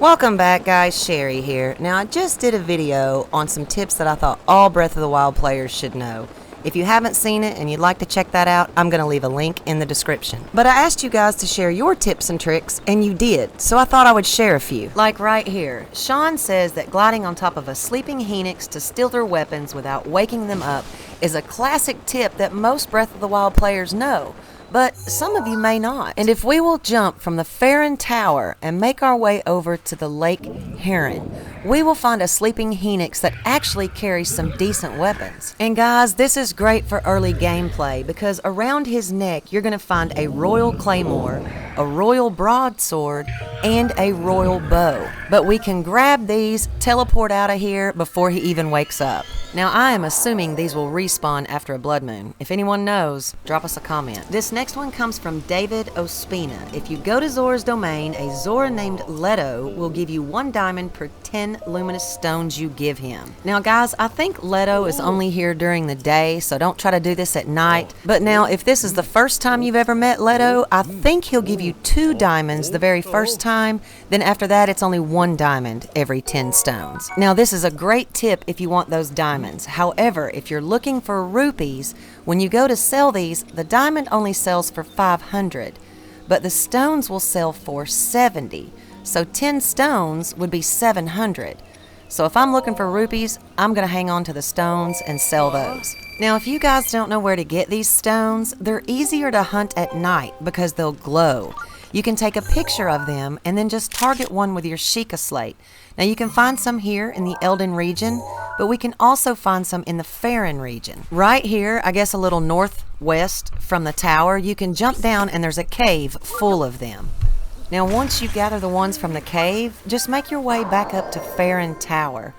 Welcome back, guys. Sherry here. Now, I just did a video on some tips that I thought all Breath of the Wild players should know. If you haven't seen it and you'd like to check that out, I'm going to leave a link in the description. But I asked you guys to share your tips and tricks, and you did, so I thought I would share a few. Like right here, Sean says that gliding on top of a sleeping Hinox to steal their weapons without waking them up is a classic tip that most Breath of the Wild players know. But some of you may not. And if we will jump from the Farron Tower and make our way over to the Lake Heron, we will find a sleeping Hinox that actually carries some decent weapons. And guys, this is great for early gameplay because around his neck you're going to find a royal claymore, a royal broadsword, and a royal bow. But we can grab these, teleport out of here before he even wakes up. Now I am assuming these will respawn after a blood moon. If anyone knows, drop us a comment. This next one comes from David Ospina. If you go to Zora's domain, a Zora named Leto will give you 1 diamond per 10 luminous stones you give him. Now guys, I think Leto is only here during the day, so don't try to do this at night. But now if this is the first time you've ever met Leto, I think he'll give you 2 diamonds the very first time. Then after that, it's only 1 diamond every 10 stones. Now this is a great tip if you want those diamonds. However, if you're looking for rupees, when you go to sell these, the diamond only sells for 500, but the stones will sell for 70. So 10 stones would be 700. So if I'm looking for rupees, I'm going to hang on to the stones and sell those. Now, if you guys don't know where to get these stones, they're easier to hunt at night because they'll glow. You can take a picture of them and then just target one with your Sheikah slate. Now you can find some here in the Elden region, but we can also find some in the Farron region. Right here, I guess a little northwest from the tower, you can jump down and there's a cave full of them. Now once you gather the ones from the cave, just make your way back up to Farron Tower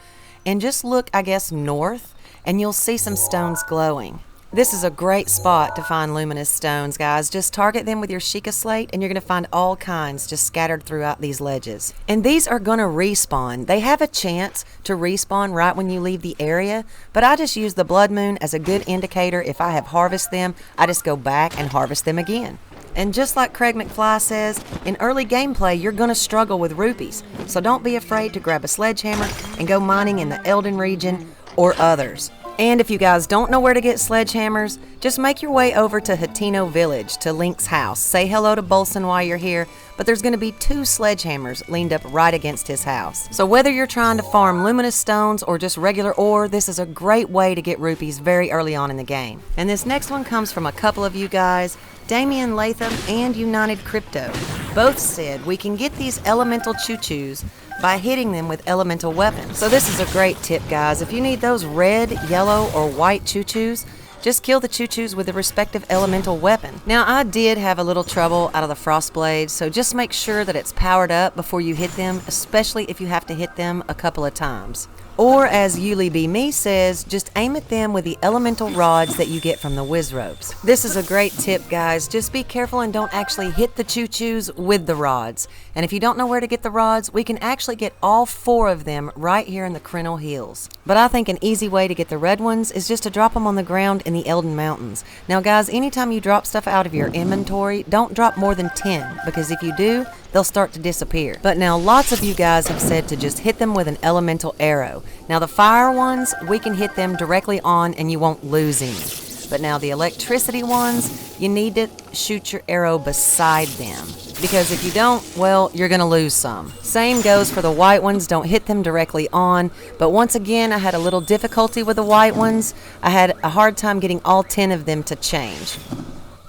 and just look, I guess, north, and you'll see some stones glowing. This is a great spot to find luminous stones, guys. Just target them with your Sheikah slate and you're going to find all kinds just scattered throughout these ledges. And these are going to respawn. They have a chance to respawn right when you leave the area, but I just use the blood moon as a good indicator. If I have harvested them, I just go back and harvest them again. And just like Craig McFly says, in early gameplay, you're going to struggle with rupees. So don't be afraid to grab a sledgehammer and go mining in the Elden region or others. And if you guys don't know where to get sledgehammers, just make your way over to Hateno Village, to Link's house. Say hello to Bolson while you're here, but there's going to be 2 sledgehammers leaned up right against his house. So whether you're trying to farm luminous stones or just regular ore, this is a great way to get rupees very early on in the game. And this next one comes from a couple of you guys, Damian Latham and United Crypto. Both said we can get these elemental Chu Chus by hitting them with elemental weapons. So this is a great tip, guys. If you need those red, yellow, or white Chu Chus, just kill the Chu Chus with the respective elemental weapon. Now, I did have a little trouble out of the frost blades, so just make sure that it's powered up before you hit them, especially if you have to hit them a couple of times. Or as Yuli Be Me says, just aim at them with the elemental rods that you get from the whiz ropes. This is a great tip, guys. Just be careful and don't actually hit the Chu Chus with the rods. And if you don't know where to get the rods, we can actually get all 4 of them right here in the Crynal Hills. But I think an easy way to get the red ones is just to drop them on the ground in the Elden Mountains. Now guys, anytime you drop stuff out of your inventory, don't drop more than 10, because if you do, they'll start to disappear. But now lots of you guys have said to just hit them with an elemental arrow. Now the fire ones, we can hit them directly on and you won't lose any. But now the electricity ones, you need to shoot your arrow beside them, because if you don't, well, you're gonna lose some. Same goes for the white ones. Don't hit them directly on. But once again, I had a little difficulty with the white ones. I had a hard time getting all 10 of them to change.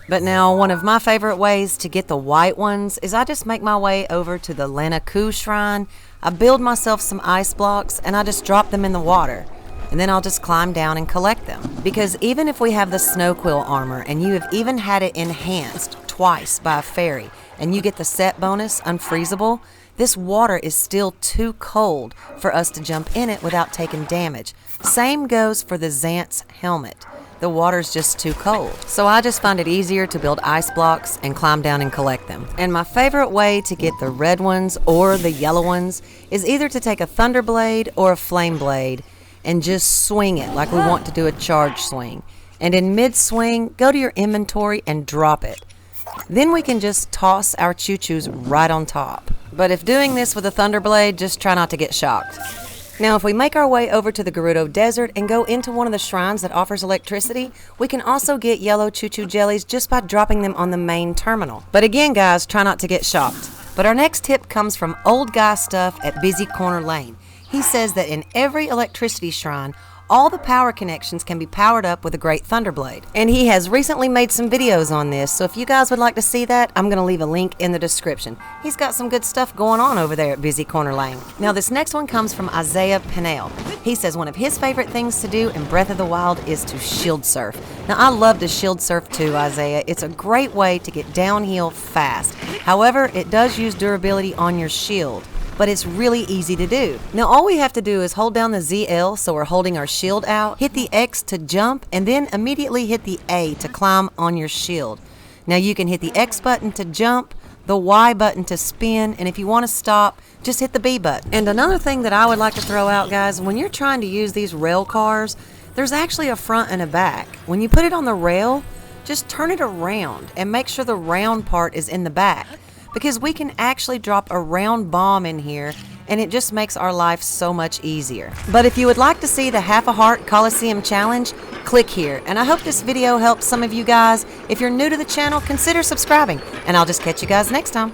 But now one of my favorite ways to get the white ones is I just make my way over to the Lanaku Shrine. I build myself some ice blocks and I just drop them in the water. And then I'll just climb down and collect them. Because even if we have the snow quill armor and you have even had it enhanced twice by a fairy and you get the set bonus, unfreezable, this water is still too cold for us to jump in it without taking damage. Same goes for the Xant's helmet. The water's just too cold. So I just find it easier to build ice blocks and climb down and collect them. And my favorite way to get the red ones or the yellow ones is either to take a thunder blade or a flame blade and just swing it like we want to do a charge swing. And in mid-swing, go to your inventory and drop it. Then we can just toss our Chu Chus right on top. But if doing this with a thunder blade, just try not to get shocked. Now, if we make our way over to the Gerudo Desert and go into one of the shrines that offers electricity, we can also get yellow Chu Chu jellies just by dropping them on the main terminal. But again, guys, try not to get shocked. But our next tip comes from Old Guy Stuff at Busy Corner Lane. He says that in every electricity shrine, all the power connections can be powered up with a great Thunderblade. And he has recently made some videos on this, so if you guys would like to see that, I'm going to leave a link in the description. He's got some good stuff going on over there at Busy Corner Lane. Now this next one comes from Isaiah Pinnell. He says one of his favorite things to do in Breath of the Wild is to shield surf. Now I love to shield surf too, Isaiah. It's a great way to get downhill fast. However, it does use durability on your shield, but it's really easy to do. Now all we have to do is hold down the ZL so we're holding our shield out, hit the X to jump, and then immediately hit the A to climb on your shield. Now you can hit the X button to jump, the Y button to spin, and if you want to stop, just hit the B button. And another thing that I would like to throw out, guys, when you're trying to use these rail cars, there's actually a front and a back. When you put it on the rail, just turn it around and make sure the round part is in the back, because we can actually drop a round bomb in here and it just makes our life so much easier. But if you would like to see the Half a Heart Coliseum Challenge, click here. And I hope this video helps some of you guys. If you're new to the channel, consider subscribing, and I'll just catch you guys next time.